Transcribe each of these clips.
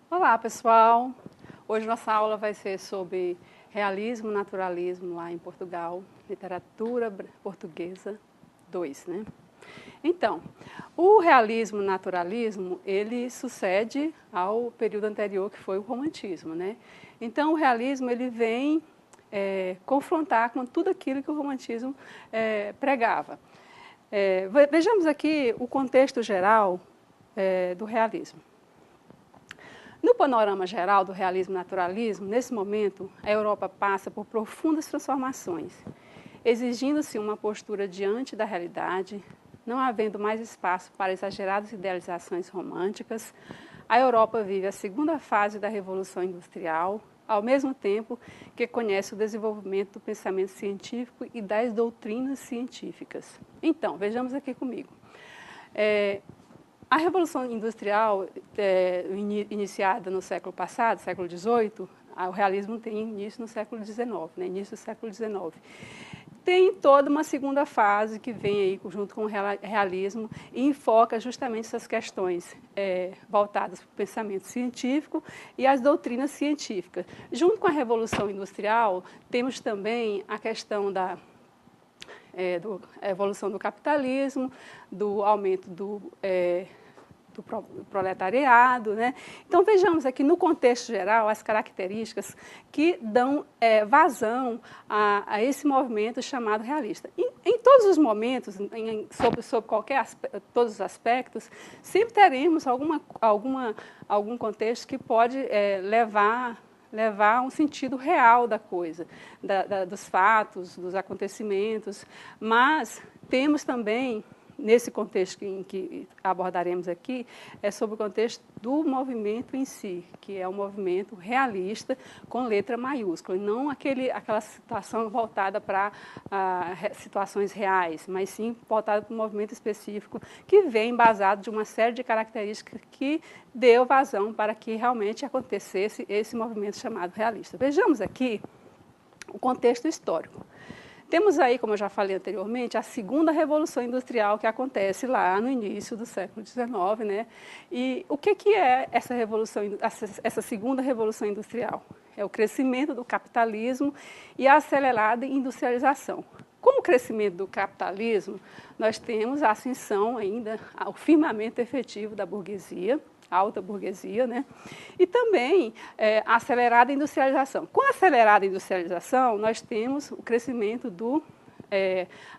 Olá, pessoal! Hoje nossa aula vai ser sobre realismo, naturalismo lá em Portugal, literatura portuguesa 2, né? Então, o realismo, naturalismo, ele sucede ao período anterior que foi o romantismo, né? Então, o realismo ele vem confrontar com tudo aquilo que o romantismo pregava. Vejamos aqui o contexto geral do realismo. No panorama geral do realismo e naturalismo, nesse momento, a Europa passa por profundas transformações, exigindo-se uma postura diante da realidade, não havendo mais espaço para exageradas idealizações românticas. A Europa vive a segunda fase da Revolução Industrial, ao mesmo tempo que conhece o desenvolvimento do pensamento científico e das doutrinas científicas. Então, vejamos aqui comigo. A Revolução Industrial, iniciada no século passado, século XVIII, o realismo tem início no século XIX, né, início do século XIX. Tem toda uma segunda fase que vem aí junto com o realismo e enfoca justamente essas questões voltadas para o pensamento científico e as doutrinas científicas. Junto com a Revolução Industrial, temos também a questão da evolução do capitalismo, do aumento do proletariado, né? Então vejamos aqui no contexto geral as características que dão vazão a esse movimento chamado realista. Em todos os momentos, sobre todos os aspectos, sempre teremos algum contexto que pode levar a um sentido real da coisa, dos fatos, dos acontecimentos, mas temos também, nesse contexto em que abordaremos aqui, sobre o contexto do movimento em si, que é um movimento realista com letra maiúscula, e não aquela situação voltada para situações reais, mas sim voltada para um movimento específico que vem embasado de uma série de características que deu vazão para que realmente acontecesse esse movimento chamado realista. Vejamos aqui o contexto histórico. Temos aí, como eu já falei anteriormente, a segunda Revolução Industrial que acontece lá no início do século XIX, né? E o que é essa segunda Revolução Industrial? É o crescimento do capitalismo e a acelerada industrialização. Com o crescimento do capitalismo, nós temos a ascensão ainda, o firmamento efetivo da burguesia, alta burguesia, né? E também a acelerada industrialização. Com a acelerada industrialização, nós temos o crescimento do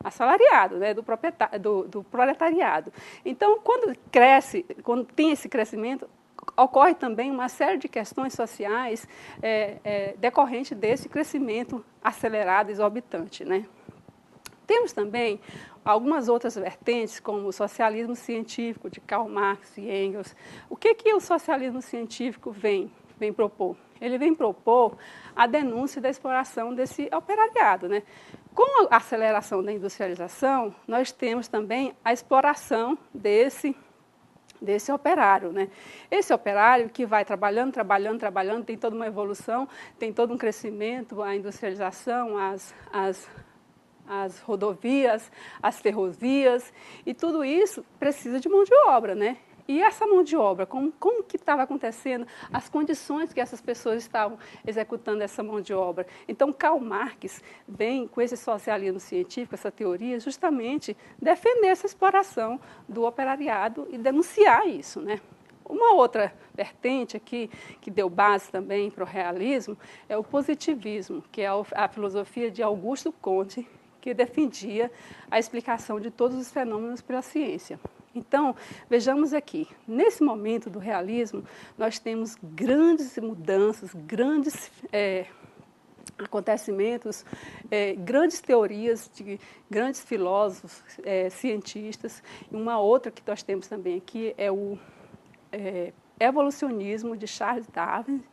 assalariado, né? do proletariado. Então, quando tem esse crescimento, ocorre também uma série de questões sociais decorrentes desse crescimento acelerado, exorbitante, né? Temos também algumas outras vertentes, como o socialismo científico de Karl Marx e Engels. O que o socialismo científico vem propor? Ele vem propor a denúncia da exploração desse operariado, né? Com a aceleração da industrialização, nós temos também a exploração desse operário, né? Esse operário que vai trabalhando, tem toda uma evolução, tem todo um crescimento, a industrialização, as rodovias, as ferrovias, e tudo isso precisa de mão de obra, né? E essa mão de obra, como que estava acontecendo, as condições que essas pessoas estavam executando essa mão de obra. Então, Karl Marx vem com esse socialismo científico, essa teoria, justamente defender essa exploração do operariado e denunciar isso, né? Uma outra vertente aqui, que deu base também para o realismo, é o positivismo, que é a filosofia de Augusto Comte, que defendia a explicação de todos os fenômenos pela ciência. Então, vejamos aqui, nesse momento do realismo, nós temos grandes mudanças, grandes acontecimentos, grandes teorias de grandes filósofos, cientistas. E uma outra que nós temos também aqui é o evolucionismo de Charles Darwin.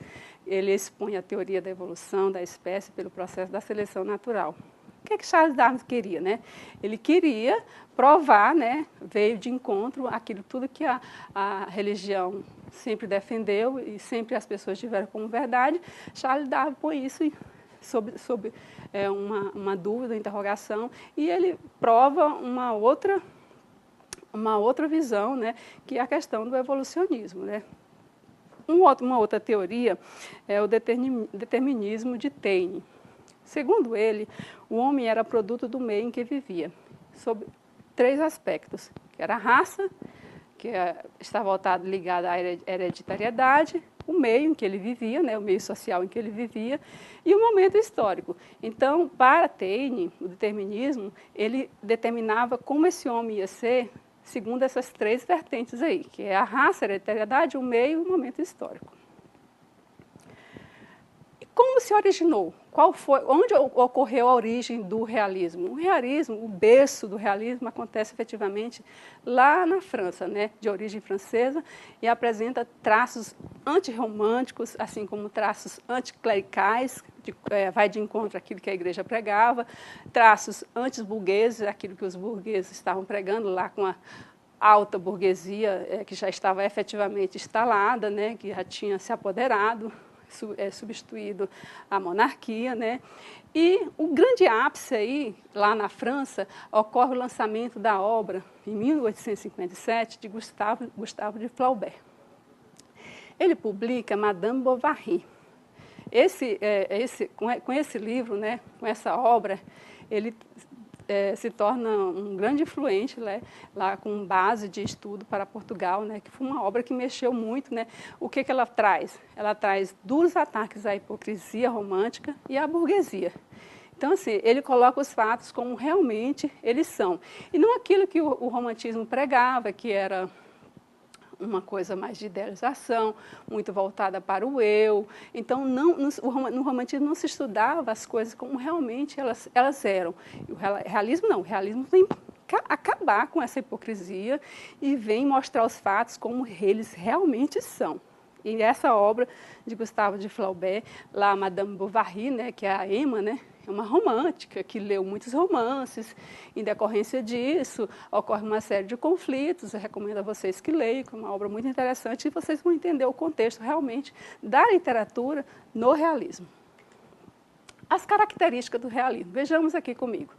Ele expõe a teoria da evolução da espécie pelo processo da seleção natural. O que Charles Darwin queria, né? Ele queria provar, né, veio de encontro aquilo tudo que a religião sempre defendeu e sempre as pessoas tiveram como verdade. Charles Darwin põe isso sob uma dúvida, uma interrogação, e ele prova uma outra visão, né, que é a questão do evolucionismo, né? Uma outra teoria é o determinismo de Taine. Segundo ele, o homem era produto do meio em que vivia, sob 3 aspectos, que era a raça, que está voltado, ligado à hereditariedade, o meio em que ele vivia, né, o meio social em que ele vivia, e o momento histórico. Então, para Taine, o determinismo, ele determinava como esse homem ia ser, segundo essas 3 vertentes aí, que é a raça, a hereditariedade, o meio e o momento histórico. E como se originou? Onde ocorreu a origem do realismo? O realismo, o berço do realismo, acontece efetivamente lá na França, né, de origem francesa, e apresenta traços antirromânticos, assim como traços anticlericais, vai de encontro àquilo que a igreja pregava, traços antiburgueses, aquilo que os burgueses estavam pregando lá com a alta burguesia, que já estava efetivamente instalada, né, que já tinha se apoderado, substituído a monarquia, né? E o grande ápice aí, lá na França, ocorre o lançamento da obra, em 1857, de Gustave de Flaubert. Ele publica Madame Bovary. Com esse livro, né, com essa obra, ele se torna um grande influente, né, lá com base de estudo para Portugal, né, que foi uma obra que mexeu muito. Né. O que ela traz? Ela traz duros ataques à hipocrisia romântica e à burguesia. Então, assim, ele coloca os fatos como realmente eles são. E não aquilo que o romantismo pregava, que era uma coisa mais de idealização, muito voltada para o eu. Então, no romantismo não se estudava as coisas como realmente elas eram. E o realismo não, o realismo vem acabar com essa hipocrisia e vem mostrar os fatos como eles realmente são. E essa obra de Gustave de Flaubert, lá Madame Bovary, né, que é a Emma, né, é uma romântica que leu muitos romances. Em decorrência disso, ocorre uma série de conflitos. Eu recomendo a vocês que leiam, que é uma obra muito interessante, e vocês vão entender o contexto realmente da literatura no realismo. As características do realismo. Vejamos aqui comigo.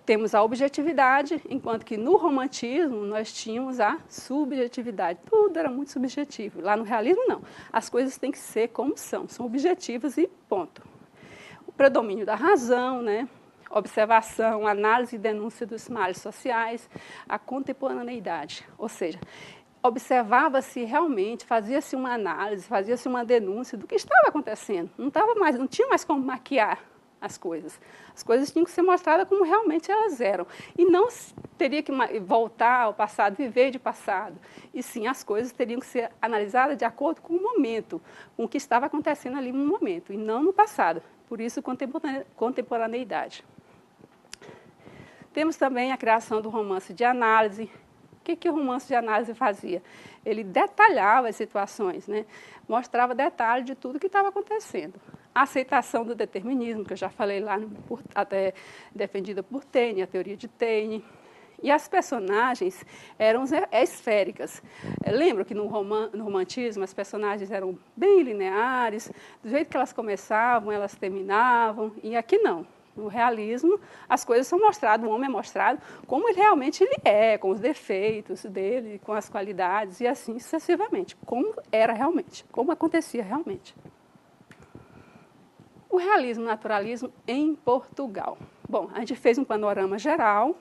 Temos a objetividade, enquanto que no romantismo nós tínhamos a subjetividade. Tudo era muito subjetivo. Lá no realismo, não. As coisas têm que ser como são objetivas e ponto. O predomínio da razão, né? Observação, análise e denúncia dos males sociais, a contemporaneidade, ou seja, observava-se realmente, fazia-se uma análise, fazia-se uma denúncia do que estava acontecendo. Não tinha mais como maquiar as coisas. As coisas tinham que ser mostradas como realmente elas eram. E não teria que voltar ao passado, viver de passado. E sim, as coisas teriam que ser analisadas de acordo com o momento, com o que estava acontecendo ali no momento, e não no passado. Por isso, contemporaneidade. Temos também a criação do romance de análise. O que o romance de análise fazia? Ele detalhava as situações, né? Mostrava detalhes de tudo que estava acontecendo. A aceitação do determinismo, que eu já falei lá, até defendida por Taine, a teoria de Taine. E as personagens eram esféricas. Lembro que no romantismo as personagens eram bem lineares, do jeito que elas começavam, elas terminavam, e aqui não. No realismo, as coisas são mostradas, o homem é mostrado como realmente ele é, com os defeitos dele, com as qualidades, e assim sucessivamente, como era realmente, como acontecia realmente. O realismo, naturalismo em Portugal. Bom, a gente fez um panorama geral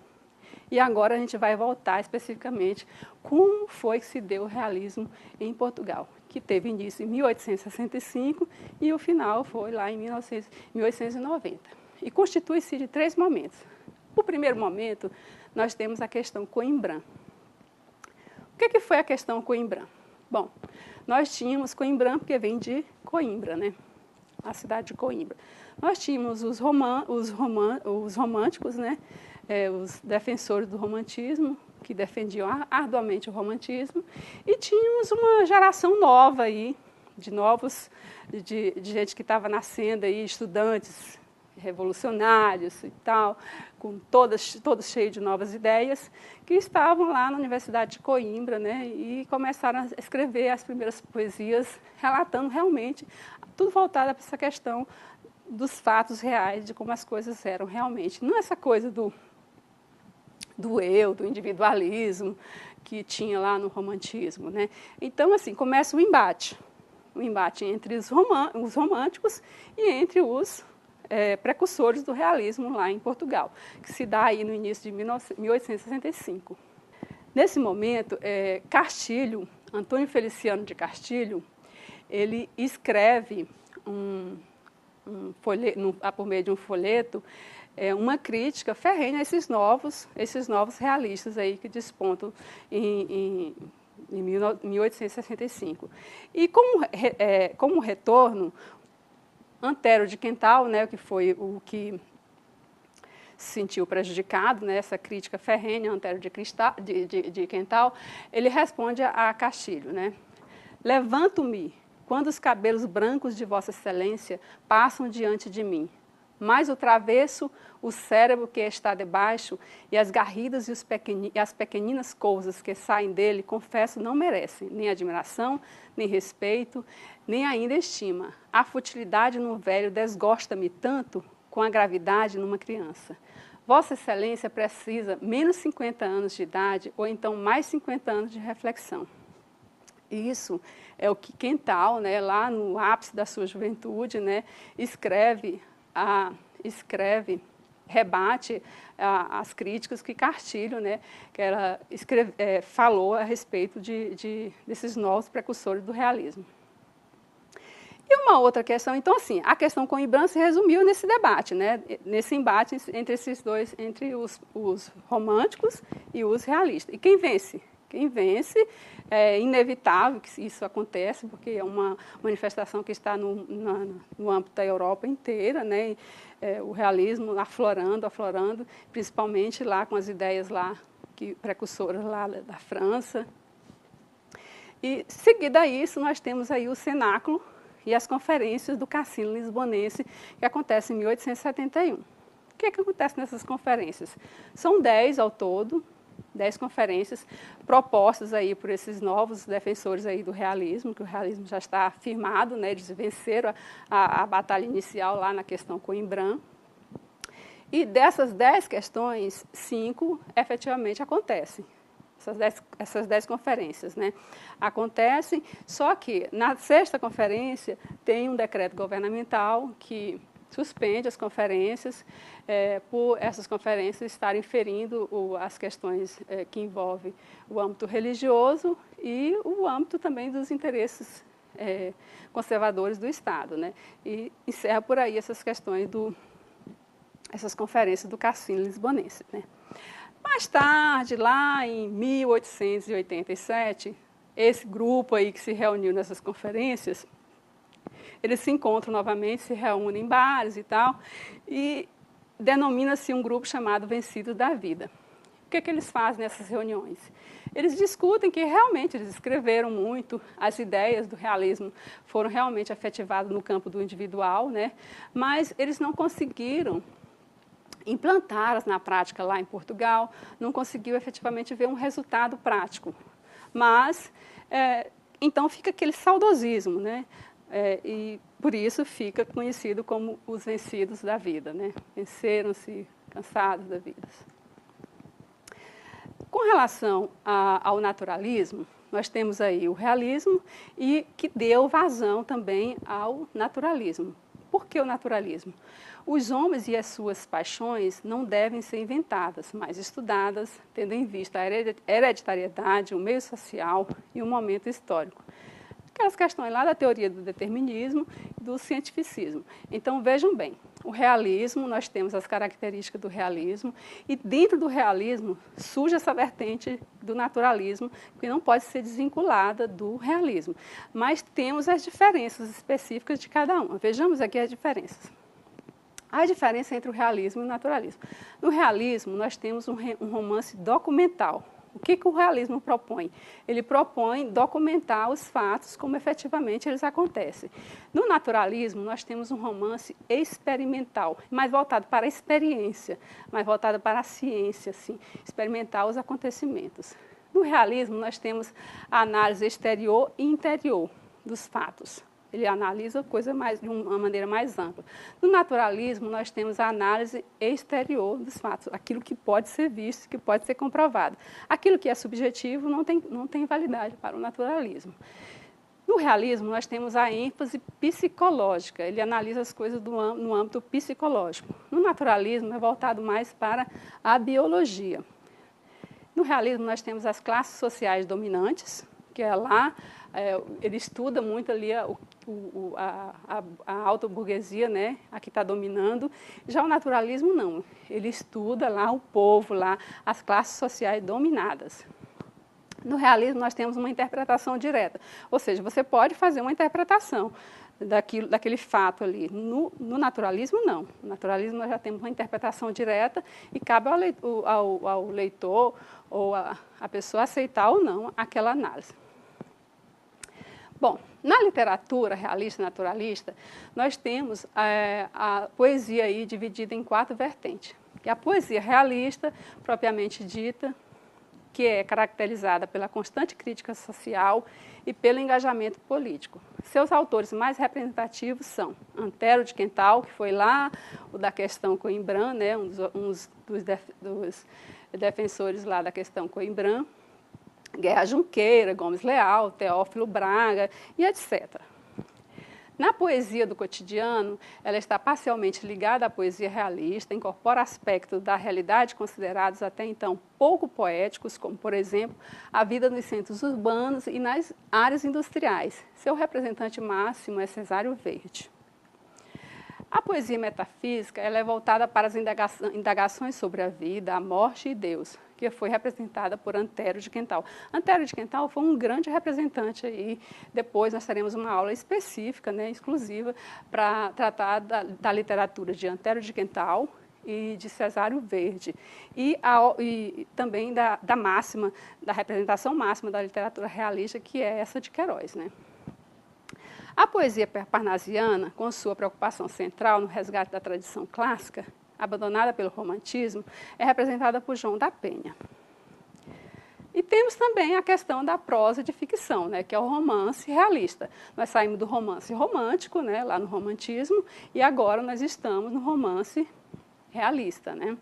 e agora a gente vai voltar especificamente como foi que se deu o realismo em Portugal, que teve início em 1865 e o final foi lá em 1890. E constitui-se de 3 momentos. O primeiro momento, nós temos a questão Coimbra. O que foi a questão Coimbra? Bom, nós tínhamos Coimbra, porque vem de Coimbra, né? A cidade de Coimbra. Nós tínhamos os românticos, né? Os defensores do romantismo, que defendiam arduamente o romantismo, e tínhamos uma geração nova aí, de gente que estava nascendo aí, estudantes revolucionários e tal, com todos cheios de novas ideias, que estavam lá na Universidade de Coimbra, né, e começaram a escrever as primeiras poesias, relatando realmente, tudo voltado para essa questão dos fatos reais, de como as coisas eram realmente. Não essa coisa do eu, do individualismo que tinha lá no romantismo, né? Então, assim, começa o embate entre os românticos e entre os precursores do realismo lá em Portugal, que se dá aí no início de 1865. Nesse momento, Castilho, Antônio Feliciano de Castilho, ele escreve por meio de um folheto, uma crítica ferrenha a esses novos realistas aí que despontam em 1865. E como retorno, Antero de Quental, né, que foi o que se sentiu prejudicado nessa crítica ferrenha, Antero de Quental, ele responde a Castilho, né? Levanto-me quando os cabelos brancos de Vossa Excelência passam diante de mim, mas o travesso, o cérebro que está debaixo e as garridas e as pequeninas coisas que saem dele, confesso, não merecem nem admiração, nem respeito, nem ainda estima. A futilidade num velho desgosta-me tanto com a gravidade numa criança. Vossa Excelência precisa menos 50 anos de idade ou então mais 50 anos de reflexão. Isso é o que Quental, né, lá no ápice da sua juventude, né, rebate as críticas que Castilho, né, falou a respeito desses novos precursores do realismo. E uma outra questão, então, assim, a questão Coimbra se resumiu nesse debate, né, nesse embate entre esses dois, entre os românticos e os realistas. E quem vence? Quem vence, é inevitável que isso aconteça, porque é uma manifestação que está no âmbito da Europa inteira, né? O realismo aflorando, principalmente lá com as ideias lá precursoras lá da França. E, seguida a isso, nós temos aí o cenáculo e as conferências do Cassino Lisbonense, que acontecem em 1871. O que acontece nessas conferências? São 10 ao todo, 10 conferências propostas aí por esses novos defensores aí do realismo, que o realismo já está afirmado, né, eles venceram a batalha inicial lá na questão Coimbra. E dessas 10 questões, 5 efetivamente acontecem. Essas 10 conferências, né, acontecem, só que na 6ª conferência tem um decreto governamental que suspende as conferências, por essas conferências estarem ferindo as questões que envolvem o âmbito religioso e o âmbito também dos interesses conservadores do Estado, né? E encerra por aí essas questões essas conferências do Cassino Lisbonense, né? Mais tarde, lá em 1887, esse grupo aí que se reuniu nessas conferências, eles se encontram novamente, se reúnem em bares e tal, e denomina-se um grupo chamado Vencidos da Vida. O que eles fazem nessas reuniões? Eles discutem que realmente eles escreveram muito, as ideias do realismo foram realmente efetivadas no campo do individual, né? Mas eles não conseguiram implantá-las na prática lá em Portugal, não conseguiu efetivamente ver um resultado prático. Mas, então, fica aquele saudosismo, né? E por isso fica conhecido como os vencidos da vida, né? Venceram-se, cansados da vida. Com relação ao naturalismo, nós temos aí o realismo e que deu vazão também ao naturalismo. Por que o naturalismo? Os homens e as suas paixões não devem ser inventadas, mas estudadas, tendo em vista a hereditariedade, o meio social e o momento histórico. Aquelas questões lá da teoria do determinismo e do cientificismo. Então, vejam bem, o realismo, nós temos as características do realismo, e dentro do realismo surge essa vertente do naturalismo, que não pode ser desvinculada do realismo. Mas temos as diferenças específicas de cada uma. Vejamos aqui as diferenças. A diferença entre o realismo e o naturalismo. No realismo, nós temos um romance documental. O que o realismo propõe? Ele propõe documentar os fatos como efetivamente eles acontecem. No naturalismo, nós temos um romance experimental, mais voltado para a experiência, mais voltado para a ciência, assim, experimentar os acontecimentos. No realismo, nós temos a análise exterior e interior dos fatos. ele analisa a coisa de uma maneira mais ampla. No naturalismo, nós temos a análise exterior dos fatos, aquilo que pode ser visto, que pode ser comprovado. Aquilo que é subjetivo não tem validade para o naturalismo. No realismo, nós temos a ênfase psicológica, ele analisa as coisas no âmbito psicológico. No naturalismo, é voltado mais para a biologia. No realismo, nós temos as classes sociais dominantes, que é lá, ele estuda muito ali a alta burguesia, né, a que está dominando. Já o naturalismo, não, ele estuda lá o povo, lá, as classes sociais dominadas. No realismo, nós temos uma interpretação direta, ou seja, você pode fazer uma interpretação daquele fato ali. No naturalismo, não. No naturalismo, nós já temos uma interpretação direta e cabe ao leitor ou a pessoa aceitar ou não aquela análise. Bom, na literatura realista e naturalista, nós temos a poesia aí dividida em 4 vertentes. Que é a poesia realista, propriamente dita, que é caracterizada pela constante crítica social e pelo engajamento político. Seus autores mais representativos são Antero de Quental, que foi lá o da questão Coimbra, né, um dos defensores lá da questão Coimbra, Guerra Junqueira, Gomes Leal, Teófilo Braga e etc. Na poesia do cotidiano, ela está parcialmente ligada à poesia realista, incorpora aspectos da realidade considerados até então pouco poéticos, como, por exemplo, a vida nos centros urbanos e nas áreas industriais. Seu representante máximo é Cesário Verde. A poesia metafísica ela é voltada para as indagações sobre a vida, a morte e Deus, que foi representada por Antero de Quental. Antero de Quental foi um grande representante aí. Depois nós teremos uma aula específica, né, exclusiva, para tratar da literatura de Antero de Quental e de Cesário Verde. E também da máxima, da representação máxima da literatura realista, que é essa de Queiroz, né? A poesia parnasiana, com sua preocupação central no resgate da tradição clássica, abandonada pelo romantismo, é representada por João da Penha. E temos também a questão da prosa de ficção, né, que é o romance realista. Nós saímos do romance romântico, né, lá no romantismo, e agora nós estamos no romance realista, né?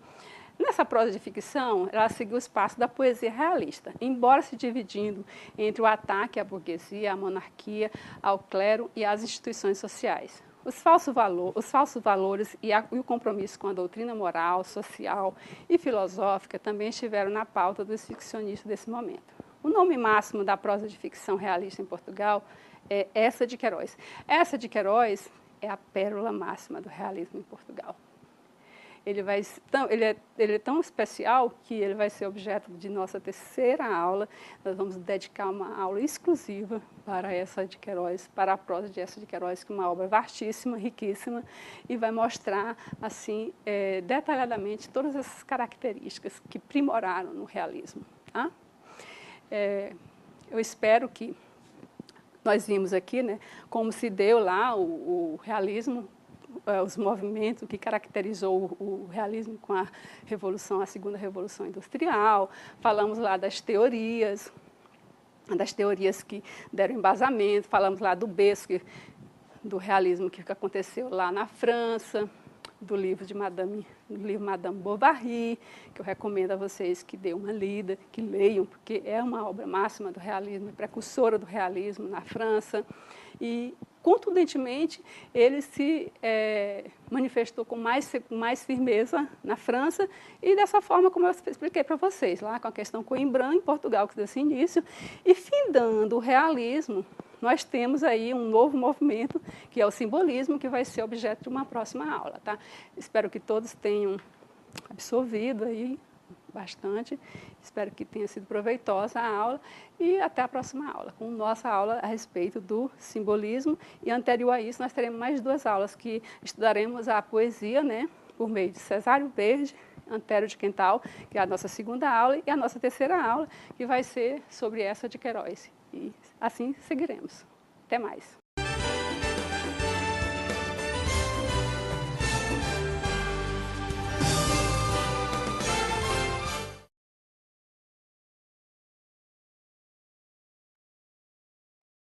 Nessa prosa de ficção, ela seguiu o espaço da poesia realista, embora se dividindo entre o ataque à burguesia, à monarquia, ao clero e às instituições sociais. Os falsos valores e o compromisso com a doutrina moral, social e filosófica também estiveram na pauta dos ficcionistas desse momento. O nome máximo da prosa de ficção realista em Portugal é Essa de Queiroz. Essa de Queiroz é a pérola máxima do realismo em Portugal. Ele é tão especial que ele vai ser objeto de nossa terceira aula. Nós vamos dedicar uma aula exclusiva para Essa de Queiroz, para a prosa de Essa de Queiroz, que é uma obra vastíssima, riquíssima, e vai mostrar assim detalhadamente todas essas características que primoraram no realismo. Tá? Eu espero que nós vimos aqui, né, como se deu lá o realismo, os movimentos, o que caracterizou o realismo com a segunda revolução industrial. Falamos lá das teorias que deram embasamento, falamos lá do berço do realismo que aconteceu lá na França, do livro Madame Bovary, que eu recomendo a vocês que dêem uma lida, que leiam, porque é uma obra máxima do realismo, é precursora do realismo na França. E, contundentemente, ele se manifestou com mais firmeza na França e dessa forma, como eu expliquei para vocês, lá com a questão Coimbra, em Portugal, que deu esse início, e findando o realismo, nós temos aí um novo movimento, que é o simbolismo, que vai ser objeto de uma próxima aula. Tá? Espero que todos tenham absorvido aí bastante. Espero que tenha sido proveitosa a aula e até a próxima aula, com nossa aula a respeito do simbolismo. E anterior a isso, nós teremos mais 2 aulas que estudaremos a poesia, né, por meio de Cesário Verde, Antero de Quental, que é a nossa segunda aula, e a nossa terceira aula, que vai ser sobre Essa de Queiroz. E assim seguiremos. Até mais.